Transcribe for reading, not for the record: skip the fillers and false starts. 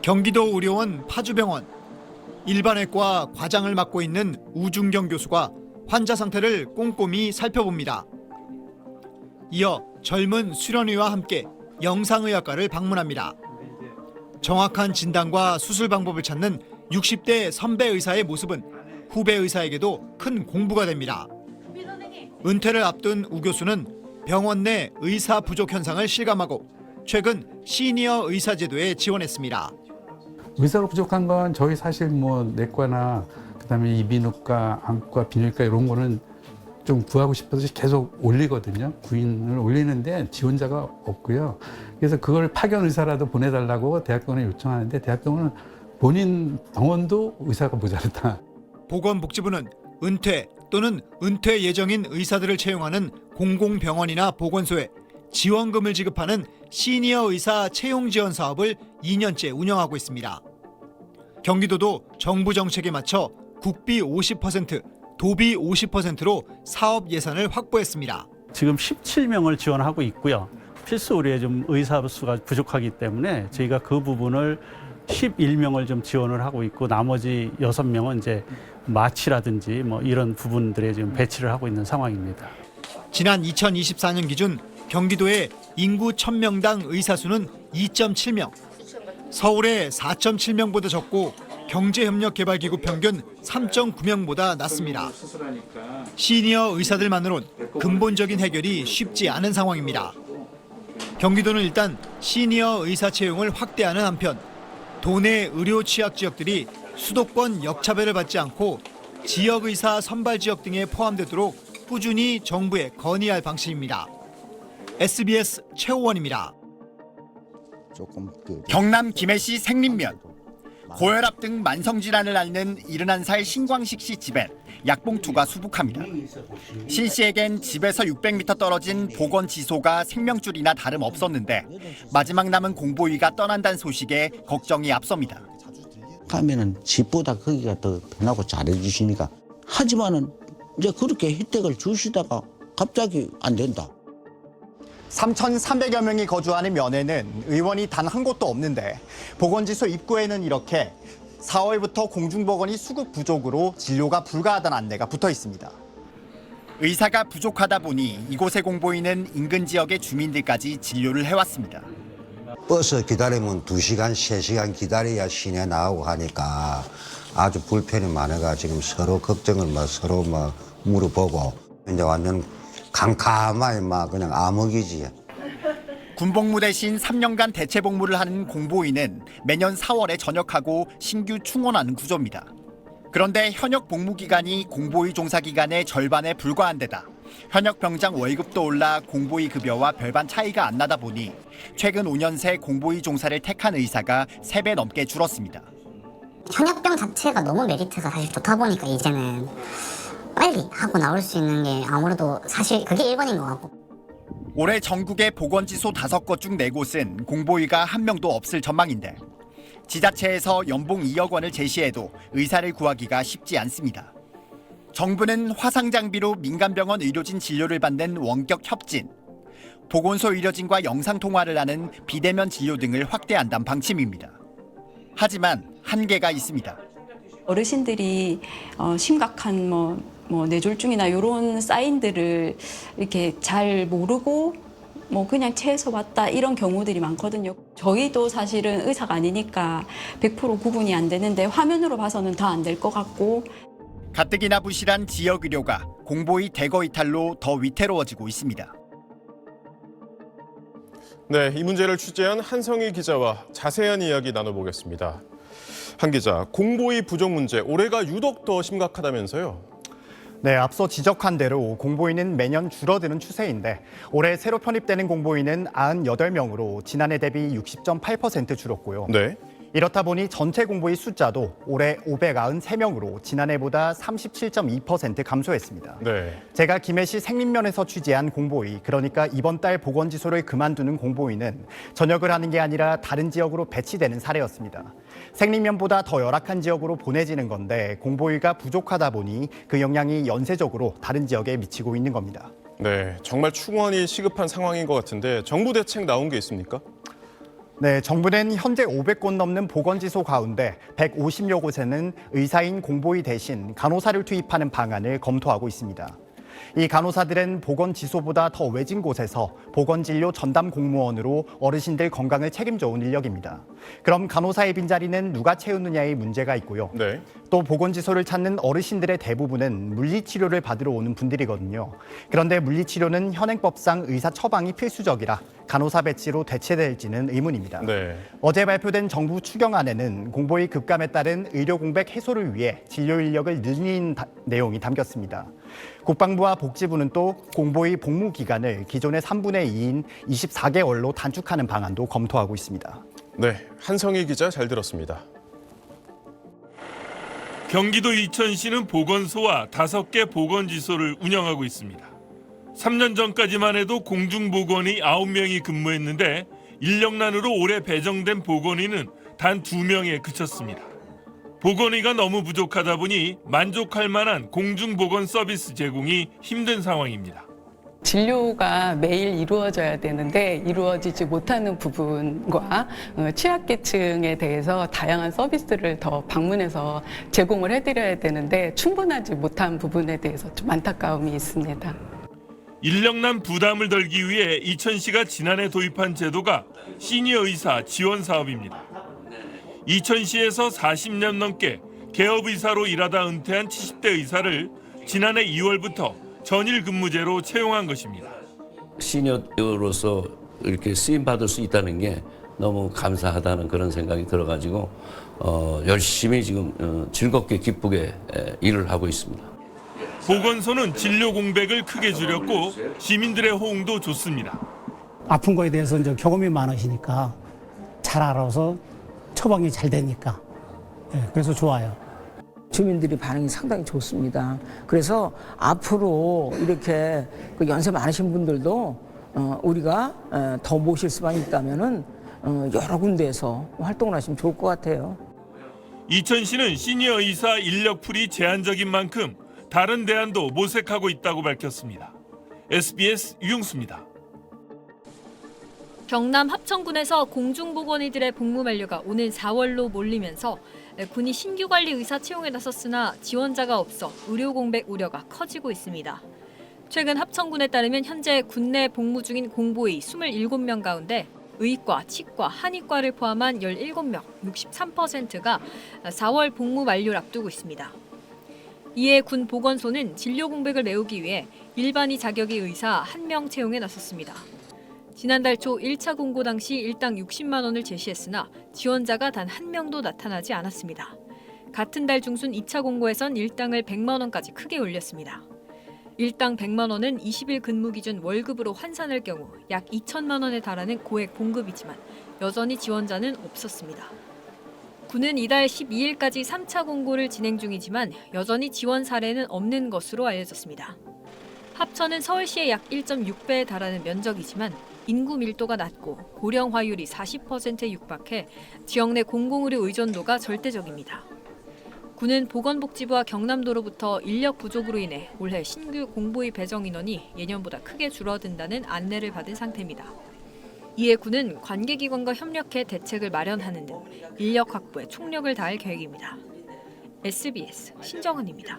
경기도 의료원 파주병원 일반외과 과장을 맡고 있는 우중경 교수가 환자 상태를 꼼꼼히 살펴봅니다. 이어 젊은 수련의와 함께 영상의학과를 방문합니다. 정확한 진단과 수술 방법을 찾는 60대 선배 의사의 모습은 후배 의사에게도 큰 공부가 됩니다. 은퇴를 앞둔 우 교수는 병원 내 의사 부족 현상을 실감하고 최근 시니어 의사 제도에 지원했습니다. 의사가 부족한 건 저희 사실 뭐 내과나 그다음에 이비인후과, 안과, 비뇨기과 이런 거는 좀 구하고 싶어서 계속 올리거든요. 구인을 올리는데 지원자가 없고요. 그래서 그걸 파견 의사라도 보내달라고 대학병원에 요청하는데 대학병원은 본인 병원도 의사가 모자르다. 보건복지부는 은퇴 또는 은퇴 예정인 의사들을 채용하는 공공병원이나 보건소에 지원금을 지급하는 시니어 의사 채용 지원 사업을 2년째 운영하고 있습니다. 경기도도 정부 정책에 맞춰 국비 50%, 도비 50%로 사업 예산을 확보했습니다. 지금 17명을 지원하고 있고요. 필수 의료에 좀 의사 수가 부족하기 때문에 저희가 그 부분을 11명을 좀 지원을 하고 있고 나머지 6명은 이제 마취라든지 뭐 이런 부분들에 지금 배치를 하고 있는 상황입니다. 지난 2024년 기준 경기도의 인구 1000명당 의사 수는 2.7명, 서울의 4.7명보다 적고 경제협력개발기구 평균 3.9명보다 낮습니다. 시니어 의사들만으론 근본적인 해결이 쉽지 않은 상황입니다. 경기도는 일단 시니어 의사 채용을 확대하는 한편 도내 의료 취약 지역들이 수도권 역차별을 받지 않고 지역의사 선발 지역 등에 포함되도록 꾸준히 정부에 건의할 방침입니다. SBS 최호원입니다. 경남 김해시 생린면. 고혈압 등 만성질환을 앓는 71살 신광식 씨 집엔 약봉투가 수북합니다. 신 씨에겐 집에서 600m 떨어진 보건지소가 생명줄이나 다름없었는데 마지막 남은 공보위가 떠난다는 소식에 걱정이 앞섭니다. 가면은 집보다 거기가 더 편하고 잘해주시니까 하지만은 이제 그렇게 혜택을 주시다가 갑자기 안 된다. 3,300여 명이 거주하는 면에는 의원이 단 한 곳도 없는데 보건지소 입구에는 이렇게 4월부터 공중보건이 수급 부족으로 진료가 불가하다는 안내가 붙어 있습니다. 의사가 부족하다 보니 이곳의 공보위는 인근 지역의 주민들까지 진료를 해왔습니다. 버스 기다리면 2시간, 3시간 기다려야 시내 나오고 하니까 아주 불편이 많아가 지금 서로 걱정을 서로 물어보고 이제 완전 캄캄하게 그냥 암흑이지. 군복무 대신 3년간 대체 복무를 하는 공보위는 매년 4월에 전역하고 신규 충원하는 구조입니다. 그런데 현역 복무 기간이 공보위 종사 기간의 절반에 불과한 데다 현역 병장 월급도 올라 공보위 급여와 별반 차이가 안 나다 보니 최근 5년 새 공보위 종사를 택한 의사가 3배 넘게 줄었습니다. 현역병 자체가 너무 메리트가 사실 좋다 보니까 이제는 빨리 하고 나올 수 있는 게 아무래도 사실 그게 1번인 것 같고. 올해 전국의 보건지소 5곳 중 4곳은 공보위가 한 명도 없을 전망인데 지자체에서 연봉 2억 원을 제시해도 의사를 구하기가 쉽지 않습니다. 정부는 화상장비로 민간병원 의료진 진료를 받는 원격 협진, 보건소 의료진과 영상통화를 하는 비대면 진료 등을 확대한다는 방침입니다. 하지만 한계가 있습니다. 어르신들이 심각한 뇌졸중이나 이런 사인들을 이렇게 잘 모르고 그냥 체해서 왔다 이런 경우들이 많거든요. 저희도 사실은 의사가 아니니까 100% 구분이 안 되는데 화면으로 봐서는 더 안 될 것 같고. 가뜩이나 부실한 지역 의료가 공보위 대거 이탈로 더 위태로워지고 있습니다. 네, 이 문제를 취재한 한성희 기자와 자세한 이야기 나눠보겠습니다. 한 기자, 공보위 부족 문제 올해가 유독 더 심각하다면서요? 네, 앞서 지적한 대로 공보위는 매년 줄어드는 추세인데 올해 새로 편입되는 공보위는 98명으로 지난해 대비 60.8% 줄었고요. 네. 이렇다 보니 전체 공보위 숫자도 올해 593명으로 지난해보다 37.2% 감소했습니다. 네. 제가 김해시 생린면에서 취재한 공보위, 그러니까 이번 달 보건지소를 그만두는 공보위는 전역을 하는 게 아니라 다른 지역으로 배치되는 사례였습니다. 생린면보다 더 열악한 지역으로 보내지는 건데 공보위가 부족하다 보니 그 영향이 연쇄적으로 다른 지역에 미치고 있는 겁니다. 네, 정말 충원이 시급한 상황인 것 같은데 정부 대책 나온 게 있습니까? 네, 정부는 현재 500곳 넘는 보건지소 가운데 150여 곳에는 의사인 공보의 대신 간호사를 투입하는 방안을 검토하고 있습니다. 이 간호사들은 보건지소보다 더 외진 곳에서 보건진료 전담 공무원으로 어르신들 건강을 책임져온 인력입니다. 그럼 간호사의 빈자리는 누가 채우느냐의 문제가 있고요. 네. 또 보건지소를 찾는 어르신들의 대부분은 물리치료를 받으러 오는 분들이거든요. 그런데 물리치료는 현행법상 의사 처방이 필수적이라 간호사 배치로 대체될지는 의문입니다. 네. 어제 발표된 정부 추경안에는 공보의 급감에 따른 의료 공백 해소를 위해 진료 인력을 늘리는 내용이 담겼습니다. 국방부와 복지부는 또 공보의 복무 기간을 기존의 3분의 2인 24개월로 단축하는 방안도 검토하고 있습니다. 네, 한성희 기자 잘 들었습니다. 경기도 이천시는 보건소와 5개 보건지소를 운영하고 있습니다. 3년 전까지만 해도 공중보건의 9명이 근무했는데 인력난으로 올해 배정된 보건의는 단 2명에 그쳤습니다. 보건의가 너무 부족하다 보니 만족할 만한 공중보건 서비스 제공이 힘든 상황입니다. 진료가 매일 이루어져야 되는데 이루어지지 못하는 부분과 취약계층에 대해서 다양한 서비스를 더 방문해서 제공을 해드려야 되는데 충분하지 못한 부분에 대해서 좀 안타까움이 있습니다. 인력난 부담을 덜기 위해 이천시가 지난해 도입한 제도가 시니어 의사 지원 사업입니다. 이천시에서 40년 넘게 개업의사로 일하다 은퇴한 70대 의사를 지난해 2월부터 전일 근무제로 채용한 것입니다. 시니어로서 이렇게 쓰임 받을 수 있다는 게 너무 감사하다는 그런 생각이 들어가지고 열심히 지금 즐겁게 기쁘게 일을 하고 있습니다. 보건소는 진료 공백을 크게 줄였고 시민들의 호응도 좋습니다. 아픈 거에 대해서 이제 경험이 많으시니까 잘 알아서 처방이 잘 되니까 그래서 좋아요. 주민들이 반응이 상당히 좋습니다. 그래서 앞으로 이렇게 연세 많으신 분들도 우리가 더 모실 수만 있다면은 여러 군데에서 활동을 하시면 좋을 것 같아요. 이천시는 시니어 의사 인력풀이 제한적인 만큼 다른 대안도 모색하고 있다고 밝혔습니다. SBS 유용수입니다. 경남 합천군에서 공중보건의들의 복무 만료가 오는 4월로 몰리면서 군이 신규 관리 의사 채용에 나섰으나 지원자가 없어 의료 공백 우려가 커지고 있습니다. 최근 합천군에 따르면 현재 군내 복무 중인 공보의 27명 가운데 의과, 치과, 한의과를 포함한 17명, 63%가 4월 복무 만료를 앞두고 있습니다. 이에 군 보건소는 진료 공백을 메우기 위해 일반의 자격의 의사 1명 채용에 나섰습니다. 지난달 초 1차 공고 당시 일당 60만 원을 제시했으나 지원자가 단 1명도 나타나지 않았습니다. 같은 달 중순 2차 공고에선 일당을 100만 원까지 크게 올렸습니다. 일당 100만 원은 20일 근무 기준 월급으로 환산할 경우 약 2천만 원에 달하는 고액 봉급이지만 여전히 지원자는 없었습니다. 군은 이달 12일까지 3차 공고를 진행 중이지만 여전히 지원 사례는 없는 것으로 알려졌습니다. 합천은 서울시의 약 1.6배에 달하는 면적이지만 인구 밀도가 낮고 고령화율이 40%에 육박해 지역 내 공공의료 의존도가 절대적입니다. 군은 보건복지부와 경남도로부터 인력 부족으로 인해 올해 신규 공보의 배정 인원이 예년보다 크게 줄어든다는 안내를 받은 상태입니다. 이에 군은 관계기관과 협력해 대책을 마련하는 등 인력 확보에 총력을 다할 계획입니다. SBS 신정은입니다.